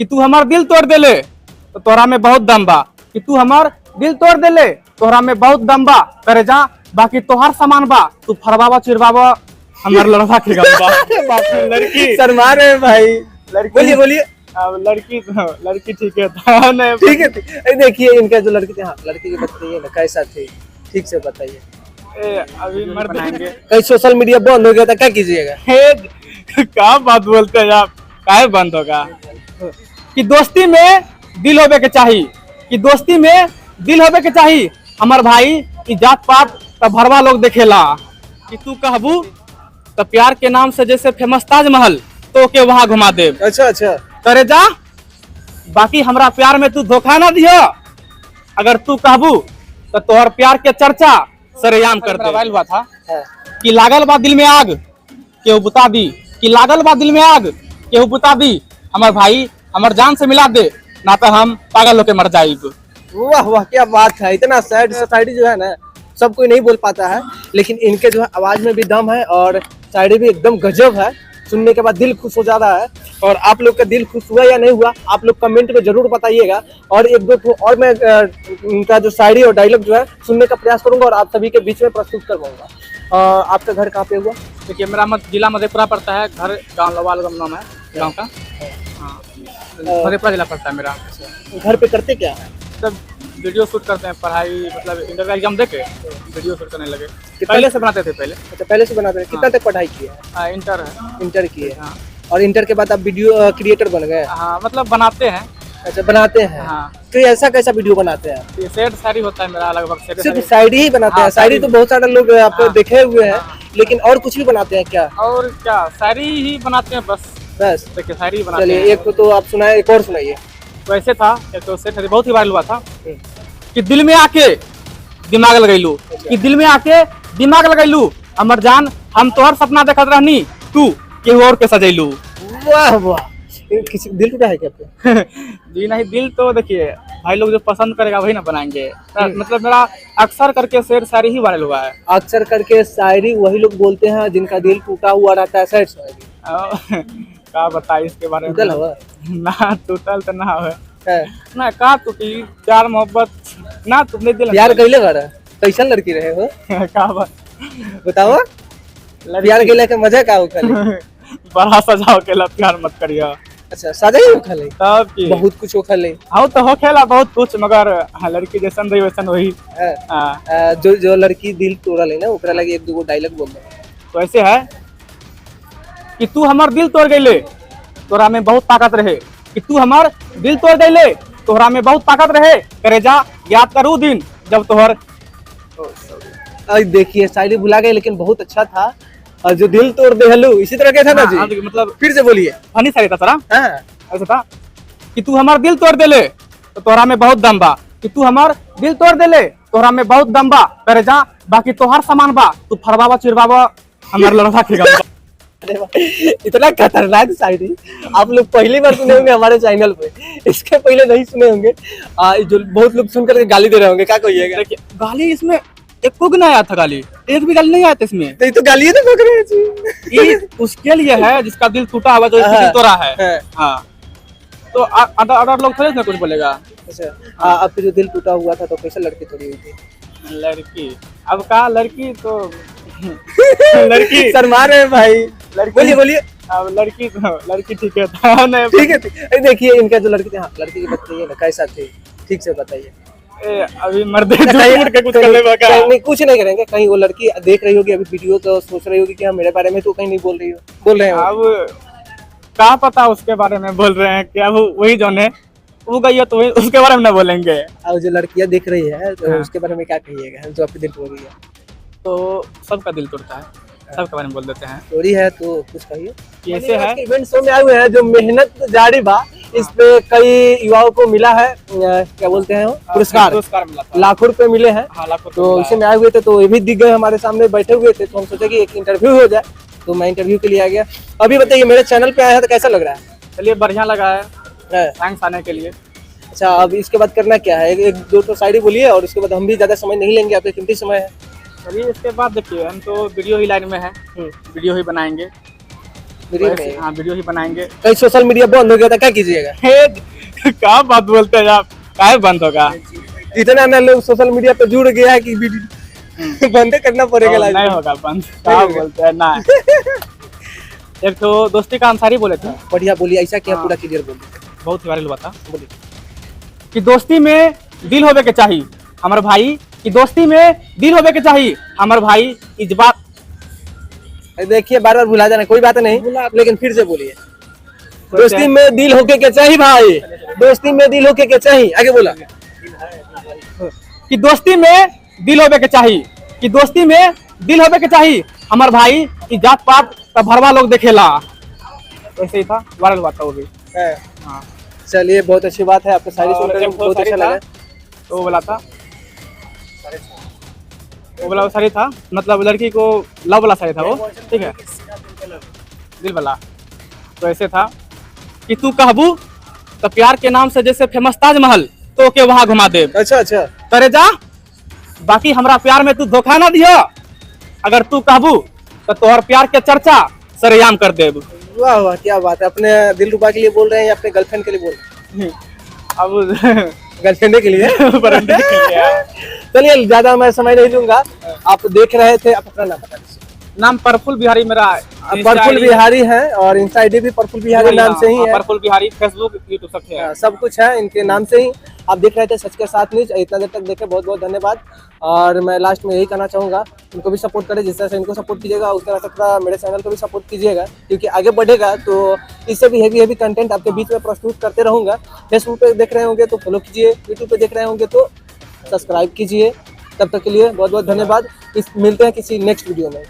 कि तू हमार दिल तोड़ देले तो तोहरा में बहुत दम बा, कि तू हमार दिल तोड़ देले तोहरा में बहुत दम बा, करे जा बाकी तोहार सामान बा, तू फरवावा चिरवावा हमार लड़का के गम बा। लड़की शर्मा रहे हैं भाई, लड़की बोलिए बोलिए। अब लड़की ठीक है था नहीं ठीक है देखिए इनका जो लड़की थे, हाँ लड़की की बताइए ना कैसा थे, ठीक से बताइए। अभी मर बनाएंगे। कहीं सोशल मीडिया बंद हो गया था क्या कीजिएगा? क्या बात बोलते हैं आप, काहे बंद होगा? कि दोस्ती में दिल होबे के चाहिए, कि दोस्ती में दिल होबे के चाहिए हमार भाई, कि जात पात तब भरवा लोग देखेला, कि तू कहबू तो प्यार के नाम से जैसे फेमस ताजमहल तो के वहां घुमा दे। अच्छा अच्छा करे जा बाकी हमरा प्यार में तू धोखा ना दिया, अगर तू कहबू तो तोहर प्यार के चर्चा सरेआम कर दे। हुआ था कि लागल बा दिल में आग केहू बुता दी, कि लागल बा दिल में आग केहू बुता दी, हमार भाई हमार जान से मिला दे ना तो हम पागल होके मर जाएंगे। वाह वाह क्या बात है, इतना सैड शायरी जो है ना सब कोई नहीं बोल पाता है, लेकिन इनके जो है आवाज में भी दम है और शायरी भी एकदम गजब है, सुनने के बाद दिल खुश हो जा रहा है। और आप लोग का दिल खुश हुआ या नहीं हुआ आप लोग कमेंट में जरूर बताइएगा। और एक दो और मैं इनका जो शायरी और डायलॉग जो है सुनने का प्रयास करूंगा और आप सभी के बीच में प्रस्तुत करवाऊंगा। आपका घर कहाँ पे हुआ? देखिए मेरा जिला मधेपुरा पड़ता है, घर गाँव लवालगम नाम है गाँव का, हाँ मधेपुरा जिला पड़ता है मेरा। घर पे करते क्या है? सब वीडियो शूट करते हैं, पढ़ाई मतलब इंटर का एग्जाम देके वीडियो शूट करने लगे, पहले से बनाते थे पहले। अच्छा पहले से बनाते हैं, कितना तक पढ़ाई की है? इंटर है। इंटर की है, हाँ। और इंटर के बाद आप वीडियो क्रिएटर बन गए? हाँ मतलब बनाते हैं। अच्छा बनाते हैं, हाँ। तो ऐसा कैसा वीडियो बनाते हैं? ये शेर शायरी होता है मेरा लगभग, सिर्फ शायरी ही बनाते हैं? शायरी तो बहुत सारे लोग आप देखे हुए हैं, लेकिन और कुछ भी बनाते हैं क्या? और क्या शायरी ही बनाते हैं बस देखिए शायरी ही बनाते हैं। चलिए एक तो आप सुनाए, एक और सुनाइए। तो ऐसे था एक तो सेठ बहुत ही वायरल हुआ था कि दिल में आके दिमाग लगैलू, कि दिल में आके दिमाग लगैलू अमर जान, हम तोहर सपना देखत रहनी तू केहू और के सजैलू। वाह वाह, किसी दिल टूटा है क्या आपको? जी नहीं, दिल तो देखिए भाई लोग जो पसंद करेगा वही ना बनाएंगे। मतलब मेरा अक्सर करके शेर शायरी ही वायरल हुआ है। अक्सर करके शायरी वही लोग बोलते हैं जिनका दिल टूटा हुआ रहता है, शेर शायरी। का बताई इसके बारे में? टूटल हुआ ना टूटल तो ना है है ना, का टूटी प्यार मोहब्बत ना तुमने दिल प्यार कैले कर कैसन लड़की रहे हो का बताओ? प्यार कैले के मजा का होखले? बड़ा सजाओ केला प्यार मत करियो। अच्छा सजा ही होखले? तब की बहुत कुछ होखले। हाँ तो हो खेला बहुत कुछ, मगर लड़की जैसन रही वैसन वही। जो लड़की दिल तोड़ा ले ना ओकरा लगे एक दो डायलॉग बोल दो। तो ऐसे है कि तू हमार दिल तोड़ गईले तोरा में बहुत ताकत रहे, कि तू हमार दिल तोड़ गईले तोहरा में बहुत ताकत रहे, करे जा याद करू दिन जब तोहर। देखिए शायरी भुला गए लेकिन बहुत अच्छा था। और जो दिल तोड़ दे हलू इसी तरह के था ना जी? मतलब फिर से बोलिए। फनी शायरी था सरा। हाँ ऐसा था कि तू हमार दिल तोड़ देले तो तोहरा में बहुत दम बा, कि तू हमार दिल तोड़ देले तोहरा में बहुत दम बा, करे जा बाकी तोहार सामान बा, तू फरवावा चिरवावा हमार लड़का के गम बा। इतना खतरनाक शायरी आप लोग पहली बार सुने होंगे हमारे चैनल पे, इसके पहले नहीं सुने होंगे। जो बहुत लोग सुनकर के गाली दे रहे होंगे, क्या कहिएगा? देखिए गाली इसमें एक को भी नहीं आया था, गाली एक भी गाली नहीं आया था इसमें। तो ये तो गाली तो बक रहे हैं जी। ये उसके लिए है जिसका दिल टूटा हुआ, जो दिल तोड़ा है। हाँ तो अदर लोग थोड़े ना कुछ बोलेगा। अच्छा आपके जो दिल टूटा हुआ था तो कैसे लड़की तोड़ी हुई थी? लड़की अब का लड़की तो लड़की शर्मा रहे हैं भाई, बोलिए बोलिए। अब लड़की ठीक है था नहीं ठीक है देखिए इनका जो लड़की थे, हाँ लड़की की बताइए ना कैसा थे, ठीक से बताइए। अभी मर्दे कुछ करने कुछ नहीं करेंगे। कहीं वो लड़की देख रही होगी अभी वीडियो तो सोच रही होगी कि हाँ मेरे बारे में तो कहीं नहीं बोल रही हो, बोल रहे हैं। अब क्या पता उसके बारे में बोल रहे हैं क्या, वो वही जो है वो गई है तो उसके बारे में ना बोलेंगे। और जो लड़कियां देख रही है तो उसके बारे में क्या कहिएगा जो आपके दिल तोड़ रही है? तो सबका दिल तोड़ता है, सबके बारे में बोल देते हैं। चोरी है तो कुछ कहिए। कैसे है इवेंट शो में आए हुए हैं जो मेहनत जारी बा, इस पे कई युवाओं को मिला है क्या बोलते हैं पुरस्कार मिला था, लाखों रुपए मिले हैं। तो इसी में आए हुए थे तो ये भी दिख गए हमारे सामने बैठे हुए थे, तो हम सोचे कि एक इंटरव्यू हो जाए, तो मैं इंटरव्यू के लिए आ गया। अभी बताइए मेरे चैनल पे आया है तो कैसा लग रहा है? चलिए बढ़िया लगा है, थैंक्स आने के लिए। अच्छा अब इसके बाद करना क्या है? एक दो तो शायरी बोलिए और उसके बाद हम भी ज्यादा समय नहीं लेंगे, आपका कीमती समय है। चलिए इसके बाद देखिए हम तो वीडियो ही लाइन में है, वीडियो ही बनाएंगे। वीडियो में हाँ वीडियो ही बनाएंगे। कहीं सोशल मीडिया बंद हो गया था, क्या कीजिएगा? क्या बात बोलते हैं आप, काहे बंद होगा? इतना ना लोग सोशल मीडिया पे जुड़ गया है कि वीडियो बंद करना पड़ेगा। लाइव नहीं होगा बंद, क्या बोलते हैं ना। एक तो दोस्ती का अंसारी बोले थे, बढ़िया बोलिए, ऐसा क्या पूरा क्लियर बोलिए। बहुत ही वायरल हुआ था, बोलिए कि दोस्ती में दिल होवे के चाहिए हमारे भाई, कि दोस्ती में दिल होवे के चाहिए हमारे भाई, इस बात। देखिए बार बार भुला जाना, कोई बात नहीं, लेकिन फिर से बोलिए। दोस्ती में दिल होके के चाहिए भाई, दोस्ती में दिल होके के चाहिए, आगे बोला। कि दोस्ती में दिल होवे के चाहिए, कि दोस्ती में दिल होवे के चाहिए हमारे भाई, की जात पात का भरवा लोग देखेला। वैसे ही था, वायरल हुआ था वो भी। हाँ चलिए बहुत अच्छी बात है, आपका शायरी सुनकर बहुत अच्छा लगा। तो वो बोला था, वो वाला साड़ी था, मतलब लड़की को लव वाला साड़ी था वो, ठीक है, दिल वाला। तो ऐसे था कि तू कहबू तो प्यार के नाम से जैसे फेमस ताजमहल तो के वहां घुमा दे। अच्छा अच्छा, करे जा, बाकी हमरा प्यार में तू धोखा ना दियो, अगर तू कहबू तो तोहर प्यार के चर्चा सरेआम कर देब। वाह वाह क्या बात है। अपने दिलरुबा के लिए बोल रहे हैं या अपने गर्लफ्रेंड के लिए बोल रहे हैं? अब गर्लफ्रेंड के लिए। चलिए ज्यादा मैं समय नहीं लूंगा, आप देख रहे थे, आप अपना नाम बता दीजिए। नाम प्रफुल्ल बिहारी मेरा, प्रफुल्ल बिहारी है और इंस्टा आईडी भी प्रफुल्ल बिहारी नाम से ही है। प्रफुल्ल बिहारी फेसबुक यूट्यूब सब है, सब कुछ है इनके नाम से ही। आप देख रहे थे सच के साथ न्यूज, इतना देर तक देखे बहुत बहुत धन्यवाद। और मैं लास्ट में यही कहना चाहूँगा, इनको भी सपोर्ट करें, जिस तरह से इनको सपोर्ट कीजिएगा उस तरह से मेरे चैनल को भी सपोर्ट कीजिएगा, क्योंकि आगे बढ़ेगा तो इससे भी हैवी कंटेंट आपके बीच में प्रस्तुत करते रहूँगा। फेसबुक पे देख रहे होंगे तो फॉलो कीजिए, यूट्यूब पे देख रहे होंगे तो सब्सक्राइब कीजिए। तब तक के लिए बहुत बहुत धन्यवाद। मिलते हैं किसी नेक्स्ट वीडियो में।